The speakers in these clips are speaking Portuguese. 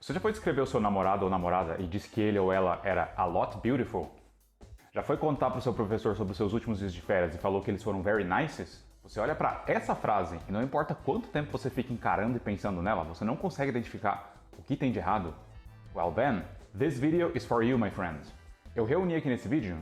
Você já foi descrever o seu namorado ou namorada e disse que ele ou ela era a lot beautiful? Já foi contar para o seu professor sobre os seus últimos dias de férias e falou que eles foram very nices? Você olha para essa frase e não importa quanto tempo você fica encarando e pensando nela, você não consegue identificar o que tem de errado? Well then, this video is for you, my friend. Eu reuni aqui nesse vídeo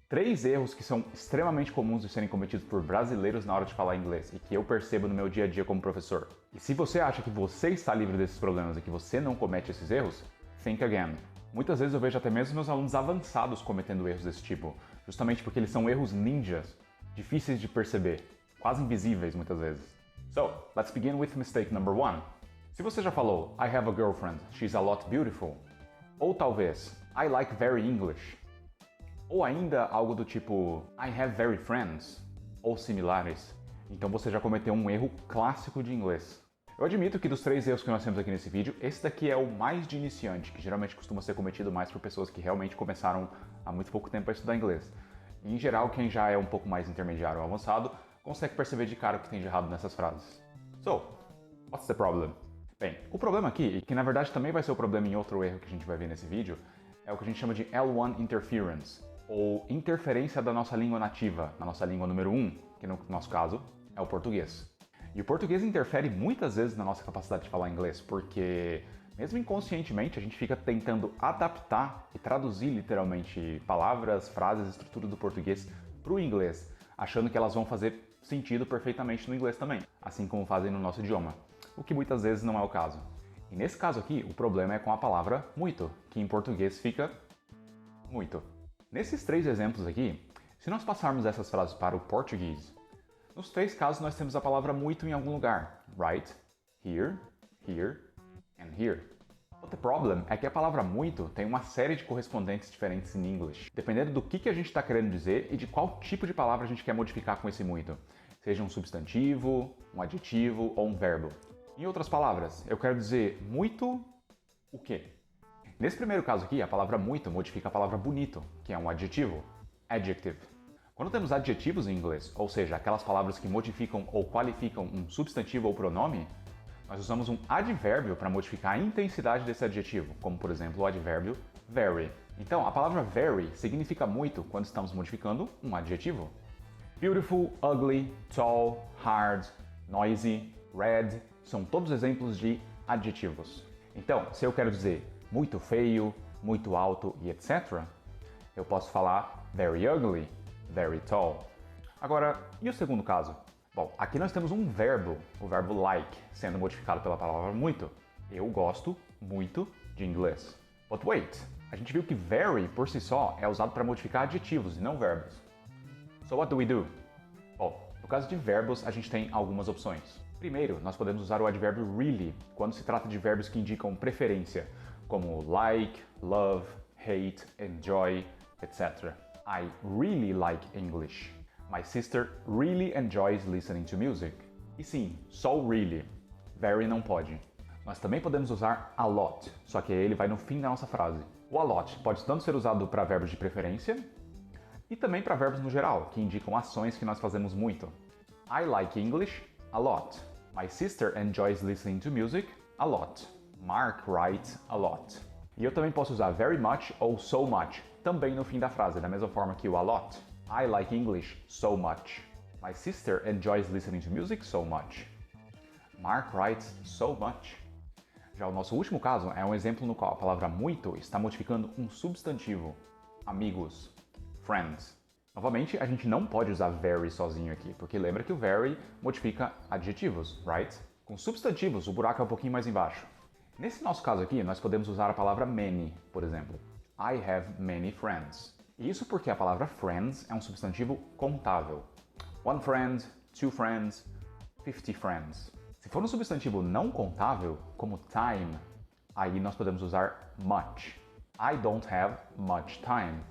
3 erros que são extremamente comuns de serem cometidos por brasileiros na hora de falar inglês e que eu percebo no meu dia a dia como professor. E se você acha que você está livre desses problemas e que você não comete esses erros, think again. Muitas vezes eu vejo até mesmo meus alunos avançados cometendo erros desse tipo, justamente porque eles são erros ninjas, difíceis de perceber, quase invisíveis muitas vezes. So, let's begin with mistake number 1. Se você já falou, I have a girlfriend, she's a lot beautiful, ou talvez, I like very English, ou ainda algo do tipo I have very friends, ou similares, então você já cometeu um erro clássico de inglês. Eu admito que dos 3 erros que nós temos aqui nesse vídeo, esse daqui é o mais de iniciante, que geralmente costuma ser cometido mais por pessoas que realmente começaram há muito pouco tempo a estudar inglês. E, em geral, quem já é um pouco mais intermediário ou avançado, consegue perceber de cara o que tem de errado nessas frases. So, what's the problem? Bem, o problema aqui, e que na verdade também vai ser o problema em outro erro que a gente vai ver nesse vídeo, é o que a gente chama de L1 interference, ou interferência da nossa língua nativa, na nossa língua número 1, que no nosso caso é o português. E o português interfere muitas vezes na nossa capacidade de falar inglês, porque mesmo inconscientemente a gente fica tentando adaptar e traduzir literalmente palavras, frases, estrutura do português para o inglês, achando que elas vão fazer sentido perfeitamente no inglês também, assim como fazem no nosso idioma, o que muitas vezes não é o caso. E nesse caso aqui, o problema é com a palavra muito, que em português fica muito. Nesses 3 exemplos aqui, se nós passarmos essas frases para o português, nos 3 casos nós temos a palavra muito em algum lugar. Right, here, here and here. But the problem é que a palavra muito tem uma série de correspondentes diferentes em English, dependendo do que a gente está querendo dizer e de qual tipo de palavra a gente quer modificar com esse muito. Seja um substantivo, um adjetivo ou um verbo. Em outras palavras, eu quero dizer muito o quê? Nesse primeiro caso aqui, a palavra muito modifica a palavra bonito, que é um adjetivo, adjective. Quando temos adjetivos em inglês, ou seja, aquelas palavras que modificam ou qualificam um substantivo ou pronome, nós usamos um advérbio para modificar a intensidade desse adjetivo, como por exemplo o advérbio very. Então, a palavra very significa muito quando estamos modificando um adjetivo. Beautiful, ugly, tall, hard, noisy, red, são todos exemplos de adjetivos. Então, se eu quero dizer muito feio, muito alto e etc., eu posso falar very ugly, very tall. Agora, e o segundo caso? Bom, aqui nós temos um verbo, o verbo like, sendo modificado pela palavra muito. Eu gosto muito de inglês. But wait, a gente viu que very por si só é usado para modificar adjetivos e não verbos. So what do we do? Bom, no caso de verbos, a gente tem algumas opções. Primeiro, nós podemos usar o advérbio really quando se trata de verbos que indicam preferência, como like, love, hate, enjoy, etc. I really like English. My sister really enjoys listening to music. E sim, só o really. Very não pode. Nós também podemos usar a lot, só que ele vai no fim da nossa frase. O a lot pode tanto ser usado para verbos de preferência e também para verbos no geral, que indicam ações que nós fazemos muito. I like English a lot. My sister enjoys listening to music a lot. Mark writes a lot. E eu também posso usar very much ou so much, também no fim da frase, da mesma forma que o a lot. I like English so much. My sister enjoys listening to music so much. Mark writes so much. Já o nosso último caso é um exemplo no qual a palavra muito está modificando um substantivo. Amigos, friends. Novamente, a gente não pode usar very sozinho aqui, porque lembra que o very modifica adjetivos, right? Com substantivos, o buraco é um pouquinho mais embaixo. Nesse nosso caso aqui, nós podemos usar a palavra many, por exemplo. I have many friends. E isso porque a palavra friends é um substantivo contável. One friend, 2 friends, 50 friends. Se for um substantivo não contável, como time, aí nós podemos usar much. I don't have much time.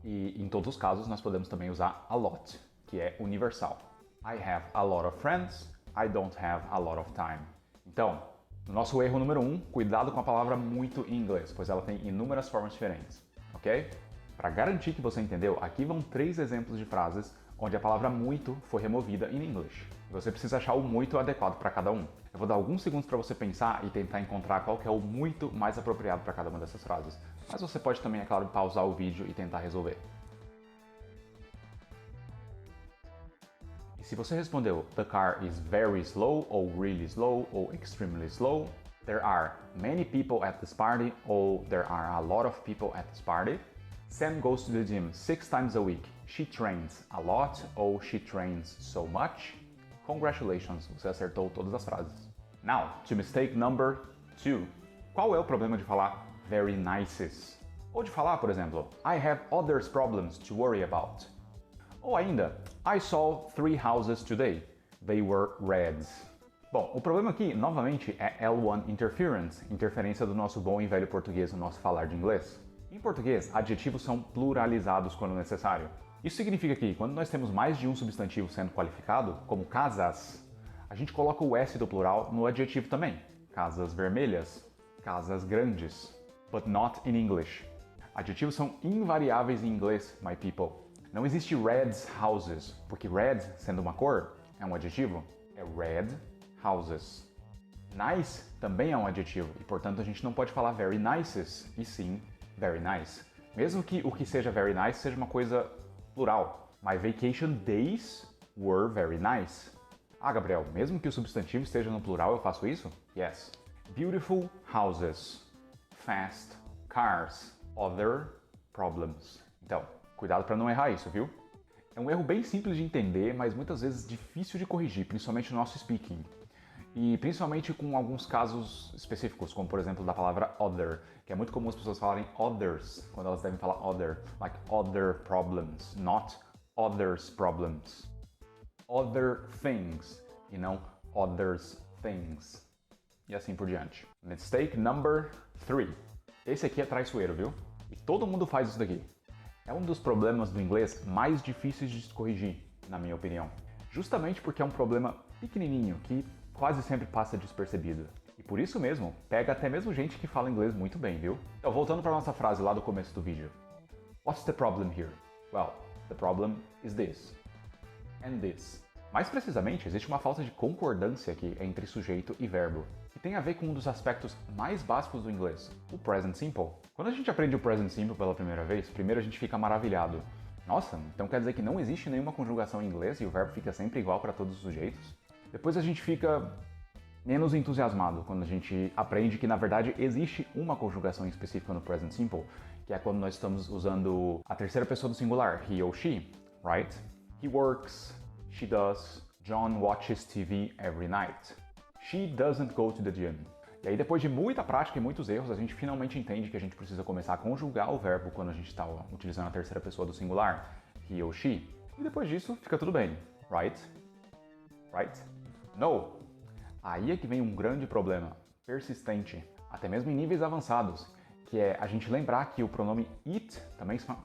E em todos os casos nós podemos também usar a lot, que é universal. I have a lot of friends, I don't have a lot of time. Então, no nosso erro número 1, cuidado com a palavra muito em inglês, pois ela tem inúmeras formas diferentes, ok? Para garantir que você entendeu, aqui vão 3 exemplos de frases onde a palavra muito foi removida em English. Você precisa achar o muito adequado para cada um. Eu Eu vou dar alguns segundos para você pensar e tentar encontrar qual que é o muito mais apropriado para cada uma dessas frases. Mas você pode também, é claro, pausar o vídeo e tentar resolver. E se você respondeu "The car is very slow" ou "really slow" ou "extremely slow", "There are many people at this party" ou "There are a lot of people at this party", "Sam goes to the gym 6 times a week", "She trains a lot" ou "She trains so much". Congratulations, você acertou todas as frases. Now, to mistake number 2. Qual é o problema de falar "very nices"? Ou de falar, por exemplo, "I have others problems to worry about". Ou ainda, "I saw 3 houses today. They were reds". Bom, o problema aqui, novamente, é L1 interference, interferência do nosso bom e velho português no nosso falar de inglês. Em português, adjetivos são pluralizados quando necessário. Isso significa que, quando nós temos mais de um substantivo sendo qualificado, como casas, a gente coloca o S do plural no adjetivo também. Casas vermelhas, casas grandes. But not in English. Adjetivos são invariáveis em inglês, my people. Não existe reds houses, porque red, sendo uma cor, é um adjetivo. É red houses. Nice também é um adjetivo, e portanto a gente não pode falar very nices, e sim very nice. Mesmo que o que seja very nice seja uma coisa plural. My vacation days were very nice. Ah, Gabriel, mesmo que o substantivo esteja no plural, eu faço isso? Yes. Beautiful houses. Fast cars. Other problems. Então, cuidado para não errar isso, viu? É um erro bem simples de entender, mas muitas vezes difícil de corrigir, principalmente no nosso speaking. E principalmente com alguns casos específicos, como por exemplo da palavra other, que é muito comum as pessoas falarem others, quando elas devem falar other, like other problems, not others problems. Other things, e não others things. E assim por diante. Mistake number 3. Esse aqui é traiçoeiro, viu? E todo mundo faz isso daqui. É um dos problemas do inglês mais difíceis de se corrigir, na minha opinião. Justamente porque é um problema pequenininho, que quase sempre passa despercebido. E por isso mesmo, pega até mesmo gente que fala inglês muito bem, viu? Então, voltando para nossa frase lá do começo do vídeo. What's the problem here? Well, the problem is this. And this. Mais precisamente, existe uma falta de concordância aqui entre sujeito e verbo, que tem a ver com um dos aspectos mais básicos do inglês, o present simple. Quando a gente aprende o present simple pela primeira vez, primeiro a gente fica maravilhado. Nossa, então quer dizer que não existe nenhuma conjugação em inglês e o verbo fica sempre igual para todos os sujeitos? Depois a gente fica menos entusiasmado quando a gente aprende que na verdade existe uma conjugação específica no present simple, que é quando nós estamos usando a terceira pessoa do singular, he ou she, right? He works, she does, John watches TV every night. She doesn't go to the gym. E aí depois de muita prática e muitos erros, a gente finalmente entende que a gente precisa começar a conjugar o verbo quando a gente está utilizando a terceira pessoa do singular, he ou she. E depois disso, fica tudo bem, right? Right? No! Aí é que vem um grande problema, persistente, até mesmo em níveis avançados, que é a gente lembrar que o pronome it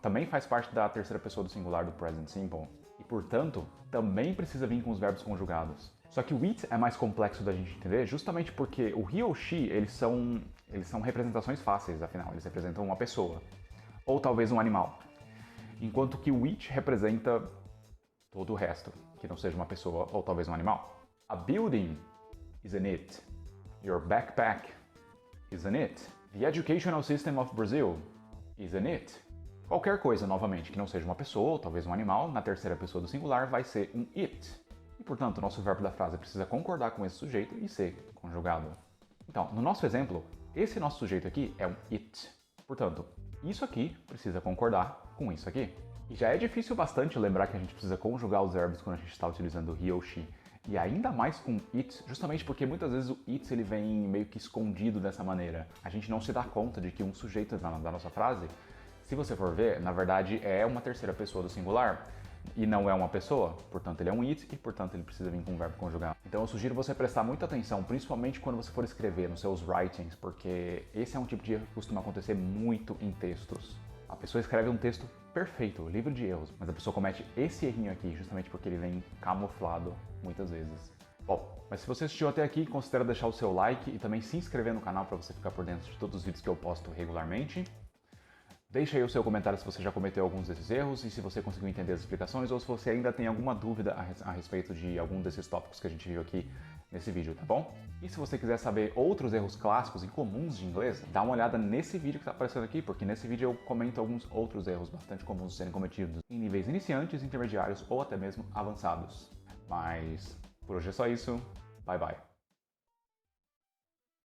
também faz parte da terceira pessoa do singular do present simple. E, portanto, também precisa vir com os verbos conjugados. Só que o it é mais complexo da gente entender justamente porque o he ou she, eles são representações fáceis, afinal, eles representam uma pessoa. Ou talvez um animal. Enquanto que o it representa todo o resto, que não seja uma pessoa ou talvez um animal. A building is an it. Your backpack is an it. The educational system of Brazil is an it. Qualquer coisa, novamente, que não seja uma pessoa ou talvez um animal, na terceira pessoa do singular vai ser um it. E, portanto, o nosso verbo da frase precisa concordar com esse sujeito e ser conjugado. Então, no nosso exemplo, esse nosso sujeito aqui é um it. Portanto, isso aqui precisa concordar com isso aqui. E já é difícil bastante lembrar que a gente precisa conjugar os verbos quando a gente está utilizando he ou she. E ainda mais com it, justamente porque muitas vezes o it ele vem meio que escondido dessa maneira. A gente não se dá conta de que um sujeito da nossa frase, se você for ver, na verdade é uma terceira pessoa do singular e não é uma pessoa. Portanto, ele é um it e, portanto, ele precisa vir com um verbo conjugado. Então eu sugiro você prestar muita atenção, principalmente quando você for escrever nos seus writings, porque esse é um tipo de erro que costuma acontecer muito em textos. A pessoa escreve um texto perfeito, livre de erros, mas a pessoa comete esse errinho aqui justamente porque ele vem camuflado muitas vezes. Bom, mas se você assistiu até aqui, considere deixar o seu like e também se inscrever no canal para você ficar por dentro de todos os vídeos que eu posto regularmente. Deixe aí o seu comentário se você já cometeu alguns desses erros e se você conseguiu entender as explicações ou se você ainda tem alguma dúvida a respeito de algum desses tópicos que a gente viu aqui nesse vídeo, tá bom? E se você quiser saber outros erros clássicos e comuns de inglês, dá uma olhada nesse vídeo que está aparecendo aqui, porque nesse vídeo eu comento alguns outros erros bastante comuns de serem cometidos em níveis iniciantes, intermediários ou até mesmo avançados. Mas por hoje é só isso. Bye bye.